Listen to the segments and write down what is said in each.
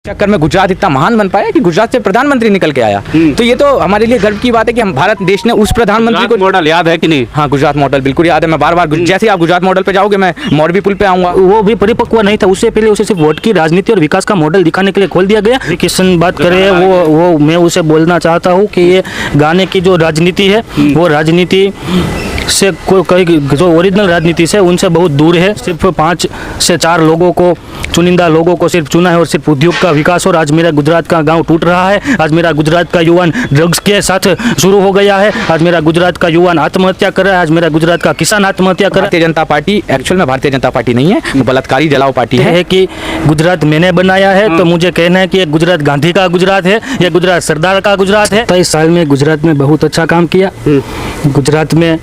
चक्कर में गुजरात इतना महान बन पाया कि गुजरात से प्रधानमंत्री निकल के आया। तो ये तो हमारे लिए गर्व की बात है कि हम भारत देश ने उस प्रधानमंत्री को। मॉडल याद है कि नहीं? हाँ, गुजरात मॉडल बिल्कुल याद है। मैं बार बार जैसे आप गुजरात मॉडल पे जाओगे मैं मोरबी पुल पे आऊंगा। वो भी परिपक्व नहीं था, उससे पहले उसे सिर्फ वोट की राजनीति और विकास का मॉडल दिखाने के लिए खोल दिया गया। किशन बात करे वो मैं उसे बोलना चाहता हूँ कि ये गाने की जो राजनीति है वो राजनीति से कोई जो ओरिजिनल राजनीति से उनसे बहुत दूर है। सिर्फ 5 से 4 लोगों को, चुनिंदा लोगों को सिर्फ चुना है और सिर्फ उद्योग का विकास। और आज मेरा गुजरात का गांव टूट रहा है। आज मेरा गुजरात का युवान ड्रग्स के साथ शुरू हो गया है। आज मेरा गुजरात का युवान आत्महत्या कर रहा है। आज मेरा गुजरात का किसान आत्महत्या कर रहा है। भारतीय जनता पार्टी एक्चुअल में भारतीय जनता पार्टी नहीं है, वो बलात्कारी जलाओ पार्टी है कि गुजरात मैंने बनाया है। तो मुझे कहना है कि ये गुजरात गांधी का गुजरात है, ये गुजरात सरदार का गुजरात है। 23 साल में गुजरात में बहुत अच्छा काम किया। गुजरात में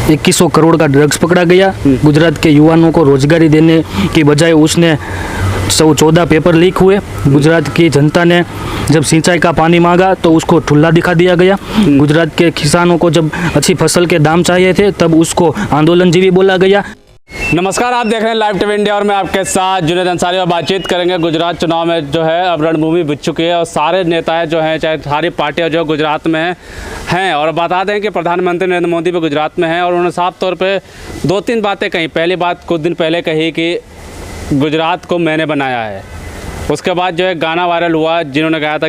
2100 करोड़ का ड्रग्स पकड़ा गया। गुजरात के युवाओं को रोजगारी देने की बजाय उसने 14 पेपर लीक हुए। गुजरात की जनता ने जब सिंचाई का पानी मांगा तो उसको ठुल्ला दिखा दिया गया। गुजरात के किसानों को जब अच्छी फसल के दाम चाहिए थे तब उसको आंदोलनजीवी बोला गया। नमस्कार, आप देख रहे हैं लाइव टीवी इंडिया और मैं आपके साथ जुनैद अंसारी और बातचीत करेंगे। गुजरात चुनाव में जो है अब रणभूमि बिछ चुकी है और सारे नेता जो हैं, चाहे सारी पार्टियां जो गुजरात में हैं। और बता दें कि प्रधानमंत्री नरेंद्र मोदी भी गुजरात में हैं और उन्होंने साफ तौर पे 2-3 बातें कही। पहली बात कुछ दिन पहले कही कि गुजरात को मैंने बनाया है। उसके बाद जो है गाना वायरल हुआ, जिन्होंने गाया था,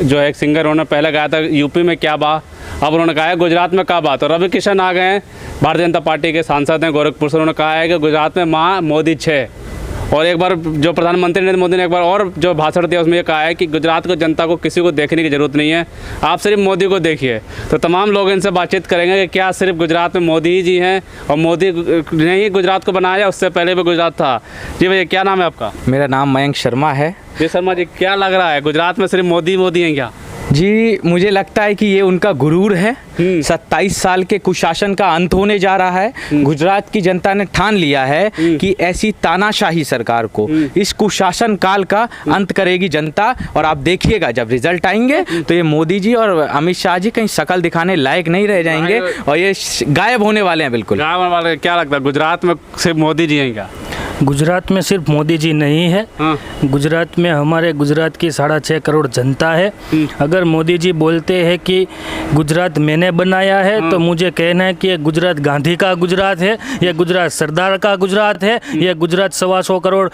जो एक सिंगर उन्होंने पहले गाया था यूपी में क्या बा, अब उन्होंने कहा है गुजरात में क्या बात। और रवि किशन आ गए हैं, भारतीय जनता पार्टी के सांसद हैं गोरखपुर से। उन्होंने कहा है कि गुजरात में माँ मोदी 6। और एक बार जो प्रधानमंत्री नरेंद्र मोदी ने एक बार और जो भाषण दिया उसमें ये कहा है कि गुजरात को जनता को किसी को देखने की ज़रूरत नहीं है, आप सिर्फ मोदी को देखिए। तो तमाम लोग इनसे बातचीत करेंगे कि क्या सिर्फ गुजरात में मोदी ही जी हैं और मोदी ने ही गुजरात को बनाया, उससे पहले भी गुजरात था। जी भैया, क्या नाम है आपका? मेरा नाम मयंक शर्मा है। जी शर्मा जी, क्या लग रहा है गुजरात में सिर्फ मोदी मोदी हैं क्या? जी, मुझे लगता है कि ये उनका गुरूर है। 27 साल के कुशासन का अंत होने जा रहा है। गुजरात की जनता ने ठान लिया है कि ऐसी तानाशाही सरकार को, इस कुशासन काल का अंत करेगी जनता। और आप देखिएगा जब रिजल्ट आएंगे तो ये मोदी जी और अमित शाह जी कहीं शकल दिखाने लायक नहीं रह जाएंगे और ये गायब होने वाले हैं। बिल्कुल गायब होने वाले। क्या लगता है गुजरात में सिर्फ मोदी जी हैं क्या? गुजरात में सिर्फ मोदी जी नहीं है। गुजरात में हमारे गुजरात की 6.5 करोड़ जनता है। अगर मोदी जी बोलते हैं कि गुजरात मैंने बनाया है तो मुझे कहना है कि ये गुजरात गांधी का गुजरात है, ये गुजरात सरदार का गुजरात है, ये गुजरात 125 करोड़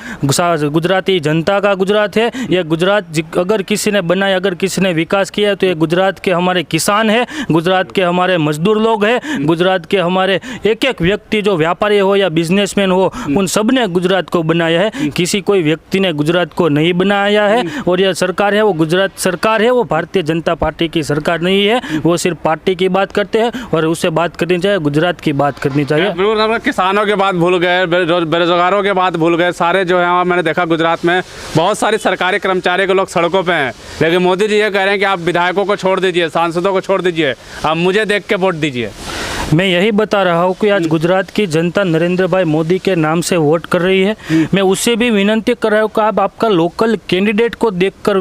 गुजराती जनता का गुजरात है। ये गुजरात अगर किसी ने बनाया, अगर किसी ने विकास किया तो ये गुजरात के हमारे किसान है, गुजरात के हमारे मजदूर लोग हैं, गुजरात के हमारे एक व्यक्ति जो व्यापारी हो या बिजनेसमैन हो, उन सब ने गुजरात को बनाया है। किसी कोई व्यक्ति ने गुजरात को नहीं बनाया है। और यह सरकार है वो गुजरात सरकार है, वो भारतीय जनता पार्टी की सरकार नहीं है। वो सिर्फ पार्टी की बात करते हैं और उससे बात करनी चाहिए, गुजरात की बात करनी चाहिए। बिल्कुल, किसानों के बात भूल गए, बेरोजगारों के बात भूल गए, सारे जो है मैंने देखा गुजरात में बहुत सारे सरकारी कर्मचारी के लोग सड़कों पे हैं। लेकिन मोदी जी ये कह रहे हैं कि आप विधायकों को छोड़ दीजिए, सांसदों को छोड़ दीजिए, आप मुझे देख के वोट दीजिए। मैं यही बता रहा हूँ कि आज गुजरात की जनता नरेंद्र भाई मोदी के नाम से वोट कर रही है। मैं उससे भी विनती कर रहा हूँ कि आप आपका लोकल कैंडिडेट को देखकर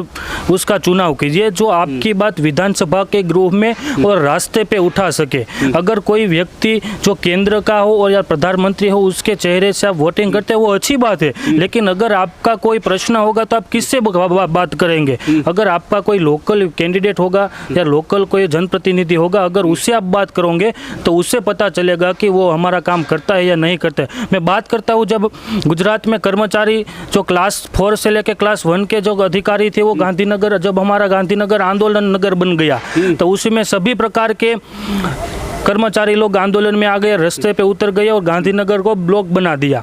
उसका चुनाव कीजिए, जो आपकी बात विधानसभा के गृह में और रास्ते पे उठा सके। अगर कोई व्यक्ति जो केंद्र का हो और या प्रधानमंत्री हो, उसके चेहरे से आप वोटिंग करते हैं वो अच्छी बात है। लेकिन अगर आपका कोई प्रश्न होगा तो आप किससे बात करेंगे? अगर आपका कोई लोकल कैंडिडेट होगा या लोकल कोई जनप्रतिनिधि होगा, अगर उससे आप बात करोगे तो उससे पता चलेगा कि वो हमारा काम करता है या नहीं करता है। मैं बात करता हूँ जब गुजरात में कर्मचारी जो क्लास 4 से लेकर क्लास 1 के जो अधिकारी थे, वो गांधीनगर, जब हमारा गांधीनगर आंदोलन नगर बन गया तो उसमें सभी प्रकार के कर्मचारी लोग आंदोलन में आ गए, रास्ते पे उतर गए और गांधीनगर को ब्लॉक बना दिया।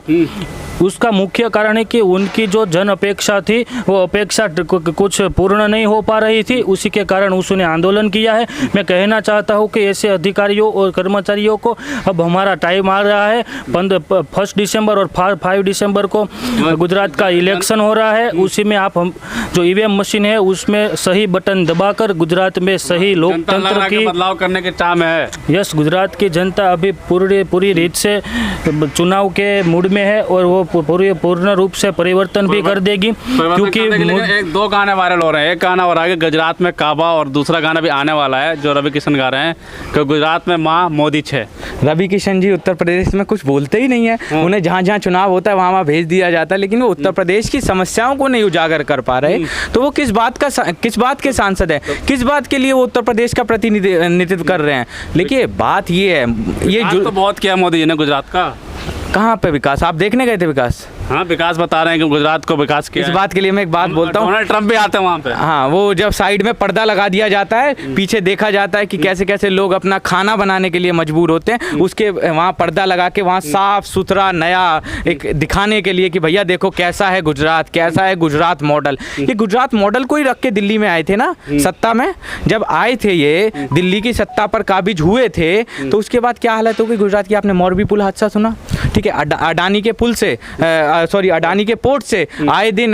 उसका मुख्य कारण है कि उनकी जो जन अपेक्षा थी वो अपेक्षा कुछ पूर्ण नहीं हो पा रही थी, उसी के कारण उसने आंदोलन किया है। मैं कहना चाहता हूँ कि ऐसे अधिकारियों और कर्मचारियों को अब हमारा टाइम आ रहा है। 1 दिसंबर और 5 दिसंबर को गुजरात का इलेक्शन हो रहा है। उसी में आप जो ईवीएम मशीन है उसमें सही बटन दबाकर गुजरात में सही लोकतंत्र की बदलाव करने के चाह में है। यस, गुजरात की जनता अभी पूरी रीत से चुनाव के मूड में है और वो पूर्ण रूप से परिवर्तन भी कर देगी, क्योंकि एक दो गाने वायरल हो रहे हैं। एक गाना हो रहा है कि गुजरात में काबा, और दूसरा गाना भी आने वाला है जो रवि किशन गा रहे हैं कि गुजरात में माँ मोदी 6। रवि किशन जी उत्तर प्रदेश में कुछ बोलते ही नहीं है। उन्हें जहाँ जहाँ चुनाव होता है वहाँ भेज दिया जाता है, लेकिन वो उत्तर प्रदेश की समस्याओं को नहीं उजागर कर पा रहे। तो वो किस बात के सांसद है, किस बात के लिए वो उत्तर प्रदेश का प्रतिनिधित्व कर रहे हैं। देखिए बात ये है, ये तो बहुत किया मोदी जी ने गुजरात का। कहाँ पे विकास? आप देखने गए थे विकास? हाँ, विकास बता रहे हैं कि गुजरात को विकास किया। इस बात के लिए मैं एक बात बोलता हूँ, डोनाल्ड ट्रंप भी आते हैं वहाँ पे। हाँ, वो जब साइड में पर्दा लगा दिया जाता है, पीछे देखा जाता है कि कैसे कैसे लोग अपना खाना बनाने के लिए मजबूर होते हैं, उसके वहाँ पर्दा लगा के वहाँ साफ सुथरा नया एक दिखाने के लिए कि भैया देखो कैसा है गुजरात, कैसा है गुजरात मॉडल। ये गुजरात मॉडल को ही रख के दिल्ली में आए थे ना सत्ता में। जब आए थे ये दिल्ली की सत्ता पर काबिज हुए थे, तो उसके बाद क्या हालत हो गई गुजरात की? आपने मोरबी पुल हादसा सुना, ठीक है? अडानी के पुल से अडानी के पोर्ट से आए दिन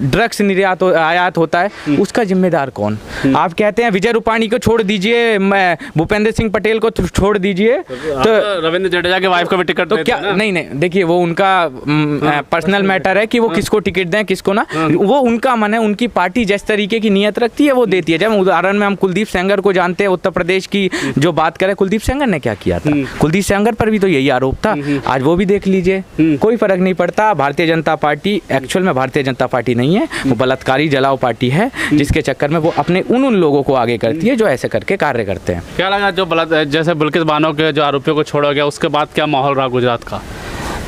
ड्रग्स निर्यात आयात होता है, उसका जिम्मेदार कौन? आप कहते हैं विजय रूपाणी को छोड़ दीजिए, भूपेंद्र सिंह पटेल को छोड़ दीजिए, तो रविंद्र जडेजा के वाइफ को भी टिकट तो क्या? नहीं, देखिए वो उनका पर्सनल मैटर है कि वो किसको टिकट दें किसको ना, वो उनका मन है। उनकी पार्टी जिस तरीके की नियत रखती है वो देती है। जब उदाहरण में हम कुलदीप सेंगर को जानते हैं, उत्तर प्रदेश की जो बात करें, कुलदीप सेंगर ने क्या किया था? कुलदीप सेंगर पर भी तो यही आरोप था। आज वो भी देख लीजिए, कोई फर्क नहीं पड़ता। भारतीय जनता पार्टी एक्चुअल में भारतीय जनता पार्टी नहीं है, वो बलात्कारी जलाओ पार्टी है, जिसके चक्कर में वो अपने उन लोगों को आगे करती है जो ऐसे करके कार्य करते हैं। क्या लगा जो जैसे बिल्किस बानो के जो आरोपियों को छोड़ा गया, उसके बाद क्या माहौल रहा गुजरात का?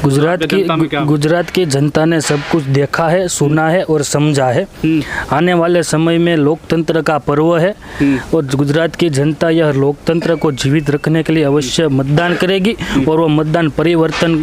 गुजरात की जनता ने सब कुछ देखा है, सुना है और समझा है। आने वाले समय में लोकतंत्र का पर्व है और गुजरात की जनता यह लोकतंत्र को जीवित रखने के लिए अवश्य मतदान करेगी, और वो मतदान परिवर्तन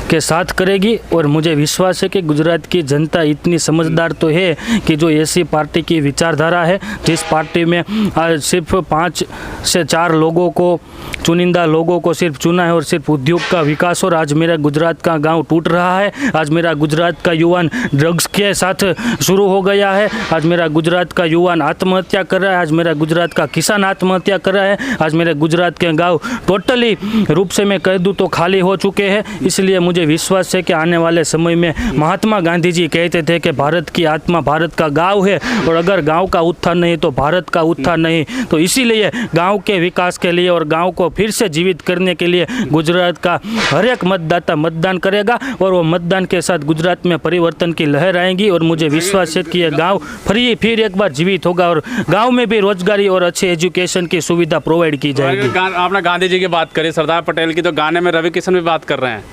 के साथ करेगी। और मुझे विश्वास है कि गुजरात की जनता इतनी समझदार तो है कि जो ऐसी पार्टी की विचारधारा है, जिस पार्टी में सिर्फ 5 से 4 लोगों को, चुनिंदा लोगों को सिर्फ चुना है और सिर्फ उद्योग का विकास। और आज मेरा गुजरात का गांव टूट रहा है, आज मेरा गुजरात का युवान ड्रग्स के साथ शुरू हो गया है, आज मेरा गुजरात का युवान आत्महत्या कर रहा है, आज मेरा गुजरात का किसान आत्महत्या कर रहा है, आज मेरे गुजरात के गांव टोटली रूप से मैं कह दूँ तो खाली हो चुके हैं। इसलिए मुझे विश्वास है कि आने वाले समय में महात्मा गांधी जी कहते थे कि भारत की आत्मा भारत का गाँव है, और अगर गाँव का उत्थान नहीं तो भारत का उत्थान नहीं। तो इसीलिए गाँव के विकास के लिए और गाँव को फिर से जीवित करने के लिए गुजरात का हर एक मतदाता मतदान करेगा, और वो मतदान के साथ गुजरात में परिवर्तन की लहर आएगी। और मुझे विश्वास है कि यह गांव फिर एक बार जीवित होगा, और गांव में भी रोजगारी और अच्छे एजुकेशन की सुविधा प्रोवाइड की जाएगी। आपने गांधी जी की बात करी, सरदार पटेल की, तो गाने में रवि किशन भी बात कर रहे हैं।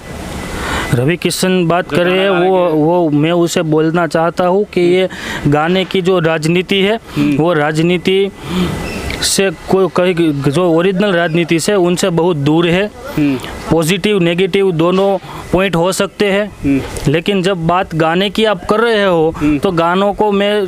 रवि किशन बात करे, वो मैं उसे बोलना चाहता हूँ कि ये गाने की जो राजनीति है, वो राजनीति से कोई जो ओरिजिनल राजनीति से उनसे बहुत दूर है। पॉजिटिव नेगेटिव दोनों पॉइंट हो सकते हैं, लेकिन जब बात गाने की आप कर रहे हो तो गानों को मैं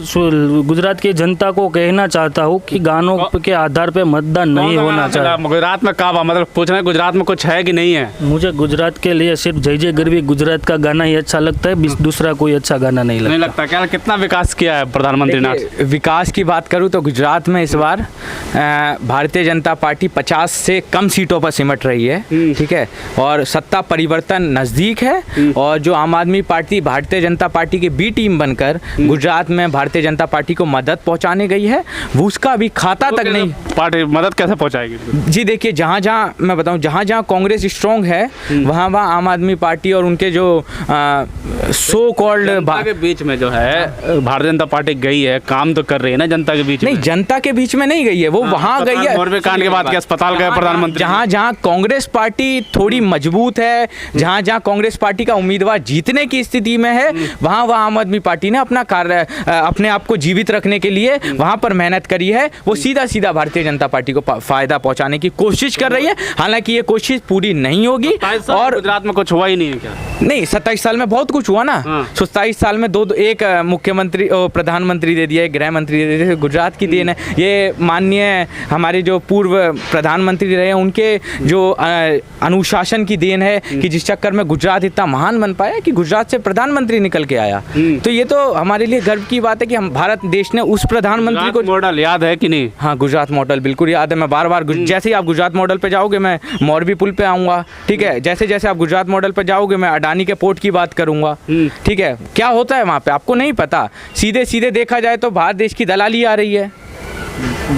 गुजरात की जनता को कहना चाहता हूँ कि गानों के आधार पे मतदान नहीं होना चाहिए। गुजरात में काबा मतलब पूछ रहे हैं गुजरात में कुछ है कि नहीं है? मुझे गुजरात के लिए सिर्फ जय जय गरवी गुजरात का गाना ही अच्छा लगता है, दूसरा कोई अच्छा गाना नहीं लगता। क्या कितना विकास किया है प्रधानमंत्री ने? विकास की बात करूँ तो गुजरात में इस बार भारतीय जनता पार्टी 50 से कम सीटों पर सिमट रही है, ठीक है, और सत्ता परिवर्तन नज़दीक है। और जो आम आदमी पार्टी भारतीय जनता पार्टी की बी टीम बनकर गुजरात में भारतीय जनता पार्टी को मदद पहुंचाने गई है, वो उसका अभी खाता तक नहीं। पार्टी मदद कैसे पहुंचाएगी? जी देखिए, जहाँ जहाँ मैं बताऊँ, जहाँ जहाँ कांग्रेस स्ट्रॉन्ग है वहाँ वहाँ आम आदमी पार्टी और उनके जो सो कॉल्ड के बीच में जो है भारतीय जनता पार्टी गई है, काम तो कर रही है ना जनता के बीच में। नहीं, जनता के बीच में नहीं गई है, वो वहाँ गई है। मोरबी कांड के बाद के अस्पताल गए प्रधानमंत्री। जहाँ जहाँ कांग्रेस पार्टी थोड़ी मजबूत है, जहाँ जहाँ कांग्रेस पार्टी का उम्मीदवार जीतने की स्थिति में है, वहाँ वहाँ आम आदमी पार्टी ने अपना कार्य अपने आप को जीवित रखने के लिए वहाँ पर मेहनत करी है। वो सीधा सीधा भारतीय जनता पार्टी को फायदा पहुँचाने की कोशिश कर रही है, हालांकि ये कोशिश पूरी नहीं होगी। और गुजरात में कुछ हुआ ही नहीं है क्या? नहीं, 27 साल में बहुत कुछ हुआ ना। 27 साल में एक मुख्यमंत्री प्रधानमंत्री दे दिया, एक गृह मंत्री दे दिया, गुजरात की देन है। ये माननीय हमारे जो पूर्व प्रधानमंत्री रहे हैं उनके जो अनुशासन की देन है कि जिस चक्कर में गुजरात इतना महान बन पाया कि गुजरात से प्रधानमंत्री निकल के आया। तो ये तो हमारे लिए गर्व की बात है कि हम भारत देश ने उस प्रधानमंत्री को, मॉडल याद है कि नहीं? हाँ, गुजरात मॉडल बिल्कुल याद है। मैं बार बार जैसे ही आप गुजरात मॉडल पे जाओगे मैं मोरबी पुल पे आऊँगा, ठीक है। जैसे जैसे आप गुजरात मॉडल पे जाओगे मैं अडानी के पोर्ट की बात करूँगा, ठीक है। क्या होता है वहाँ पे आपको नहीं पता। सीधे सीधे देखा जाए तो भारत देश की दलाली आ रही है।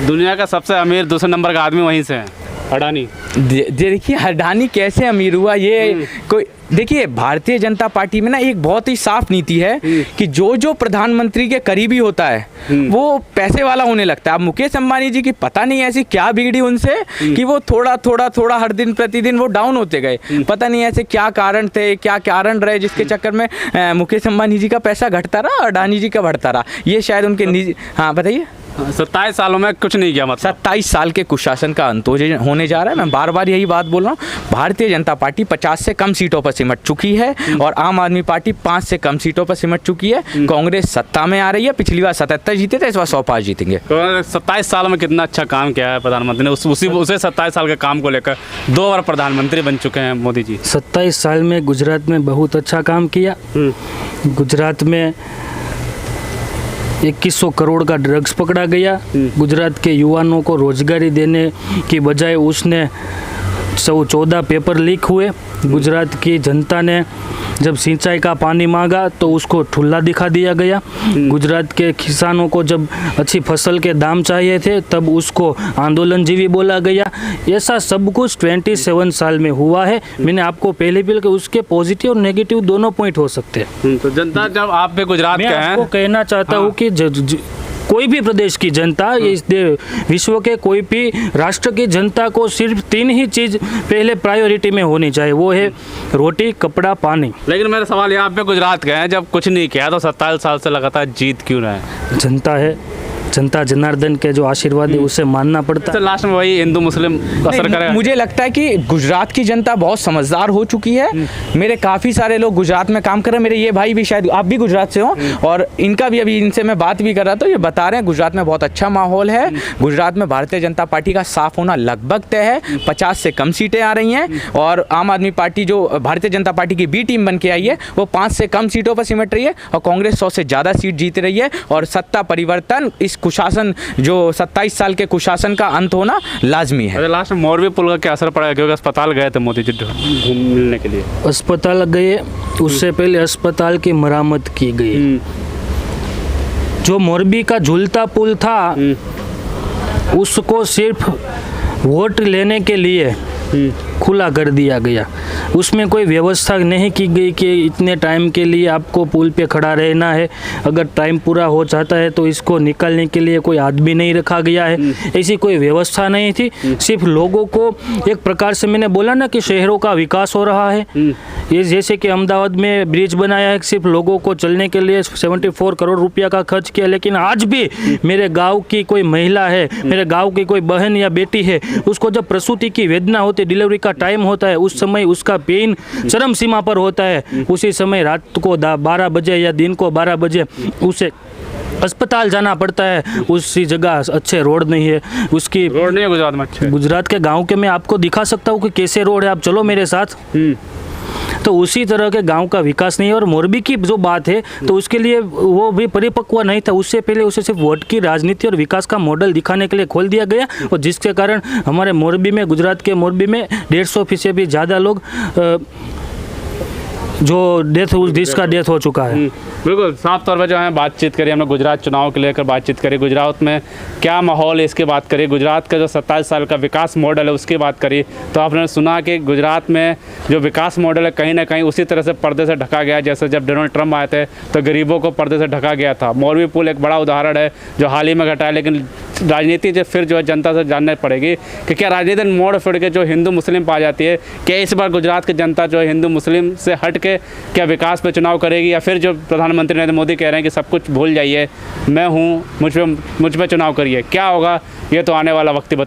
दुनिया का सबसे अमीर दूसरे नंबर का आदमी वहीं से है, अडानी। देखिए अडानी कैसे अमीर हुआ, ये कोई देखिए भारतीय जनता पार्टी में ना एक बहुत ही साफ नीति है कि जो प्रधानमंत्री के करीबी होता है वो पैसे वाला होने लगता है। अब मुकेश अंबानी जी की पता नहीं ऐसी क्या बिगड़ी उनसे कि वो थोड़ा हर दिन प्रतिदिन वो डाउन होते गए। पता नहीं ऐसे क्या कारण थे, क्या कारण रहे जिसके चक्कर में मुकेश अंबानी जी का पैसा घटता रहा, अडानी जी का बढ़ता रहा। ये शायद उनके निजी। हाँ बताइए। 27 सालों में कुछ नहीं किया, मतलब 27 साल के कुशासन का अंत होने जा रहा है। मैं बार बार यही बात बोल रहा हूँ। भारतीय जनता पार्टी 50 से कम सीटों पर सिमट चुकी है और आम आदमी पार्टी 5 से कम सीटों पर सिमट चुकी है। कांग्रेस सत्ता में आ रही है। पिछली बार 77 जीते थे, इस बार 105 जीतेंगे। तो 27 साल में कितना अच्छा काम किया है प्रधानमंत्री ने। उसे 27 साल के काम को लेकर 2 बार प्रधानमंत्री बन चुके हैं मोदी जी। 27 साल में गुजरात में बहुत अच्छा काम किया। गुजरात में 2100 करोड़ का ड्रग्स पकड़ा गया। गुजरात के युवाओं को रोजगारी देने की बजाय उसने 14 पेपर लीक हुए। गुजरात की जनता ने जब सिंचाई का पानी मांगा तो उसको ठुल्ला दिखा दिया गया। गुजरात के किसानों को जब अच्छी फसल के दाम चाहिए थे तब उसको आंदोलनजीवी बोला गया। ऐसा सब कुछ 27 साल में हुआ है। मैंने आपको पहले भी कि उसके पॉजिटिव और नेगेटिव दोनों पॉइंट हो सकते हैं। तो जनता जब आप पे गुजरात मैं के आपको हैं, कहना चाहता हूँ कि कोई भी प्रदेश की जनता, इस विश्व के कोई भी राष्ट्र की जनता को सिर्फ 3 ही चीज़ पहले प्रायोरिटी में होनी चाहिए, वो है रोटी, कपड़ा, पानी। लेकिन मेरा सवाल यहाँ पे गुजरात के हैं, जब कुछ नहीं किया तो 27 साल से लगातार जीत क्यों रहे हैं? जनता है, जनता जनार्दन के जो आशीर्वाद है उसे मानना पड़ता है। लास्ट में वही हिंदू मुस्लिम असर करेगा। मुझे लगता है कि गुजरात की जनता बहुत समझदार हो चुकी है। मेरे काफ़ी सारे लोग गुजरात में काम कर रहे हैं। मेरे ये भाई भी, शायद आप भी गुजरात से हो, और इनका भी अभी इनसे मैं बात भी कर रहा था, ये बता रहे हैं गुजरात में बहुत अच्छा माहौल है। गुजरात में भारतीय जनता पार्टी का साफ होना लगभग तय है। 50 से कम सीटें आ रही हैं और आम आदमी पार्टी जो भारतीय जनता पार्टी की बी टीम बन के आई है वो 5 से कम सीटों पर सिमट रही है और कांग्रेस 100 से ज़्यादा सीट जीत रही है। और सत्ता परिवर्तन, इस कुशासन जो 27 साल के कुशासन का अंत होना लाजमी है। लास्ट में मोरबी पुल का क्या असर पड़ा, क्योंकि अस्पताल गए थे मोदी जी मिलने के लिए। अस्पताल गए, उससे पहले अस्पताल की मरम्मत की गई। जो मोरबी का झूलता पुल था उसको सिर्फ वोट लेने के लिए खुला कर दिया गया। उसमें कोई व्यवस्था नहीं की गई कि इतने टाइम के लिए आपको पुल पे खड़ा रहना है, अगर टाइम पूरा हो जाता है तो इसको निकालने के लिए कोई आदमी नहीं रखा गया है। ऐसी कोई व्यवस्था नहीं थी। सिर्फ लोगों को एक प्रकार से, मैंने बोला ना कि शहरों का विकास हो रहा है, ये जैसे कि अहमदाबाद में ब्रिज बनाया है, सिर्फ लोगों को चलने के लिए 74 करोड़ रुपया का खर्च किया। लेकिन आज भी मेरे गाँव की कोई महिला है, मेरे गाँव की कोई बहन या बेटी है, उसको जब प्रसूति की वेदना होती, डिलीवरी का टाइम होता है, उस समय उसका पेन चरम सीमा पर होता है। उसी समय रात को 12 बजे या दिन को 12 बजे उसे अस्पताल जाना पड़ता है। उसी जगह अच्छे रोड नहीं है, उसकी रोड नहीं है गुजरात में अच्छे। गुजरात के गांव के मैं आपको दिखा सकता हूँ कि कैसे रोड है, आप चलो मेरे साथ। तो उसी तरह के गांव का विकास नहीं है। और मोरबी की जो बात है तो उसके लिए वो भी परिपक्व नहीं था। उससे पहले उसे सिर्फ वोट की राजनीति और विकास का मॉडल दिखाने के लिए खोल दिया गया, और जिसके कारण हमारे मोरबी में, गुजरात के मोरबी में 150 से भी ज़्यादा लोग जो जिसका डेथ हो चुका है। बिल्कुल साफ तौर पर जो है बातचीत करी हमने, गुजरात चुनाव को लेकर बातचीत करी, गुजरात में क्या माहौल है इसकी बात करी, गुजरात का जो 27 साल का विकास मॉडल है उसकी बात करी। तो आपने सुना कि गुजरात में जो विकास मॉडल है कहीं ना कहीं उसी तरह से पर्दे से ढका गया, जैसे जब डोनाल्ड ट्रंप आए थे तो गरीबों को पर्दे से ढका गया था। मोरबी पुल एक बड़ा उदाहरण है जो हाल ही में घटा है। लेकिन राजनीति जो फिर जो है जनता से जानना पड़ेगी कि क्या राजनीति मोड़ फिर के जो हिंदू मुस्लिम पा जाती है, क्या इस बार गुजरात की जनता जो है हिंदू मुस्लिम से हट के क्या विकास पे चुनाव करेगी, या फिर जो प्रधानमंत्री नरेंद्र मोदी कह रहे हैं कि सब कुछ भूल जाइए, मैं हूँ, मुझ पे चुनाव करिए, क्या होगा ये तो आने वाला वक्त ही बता।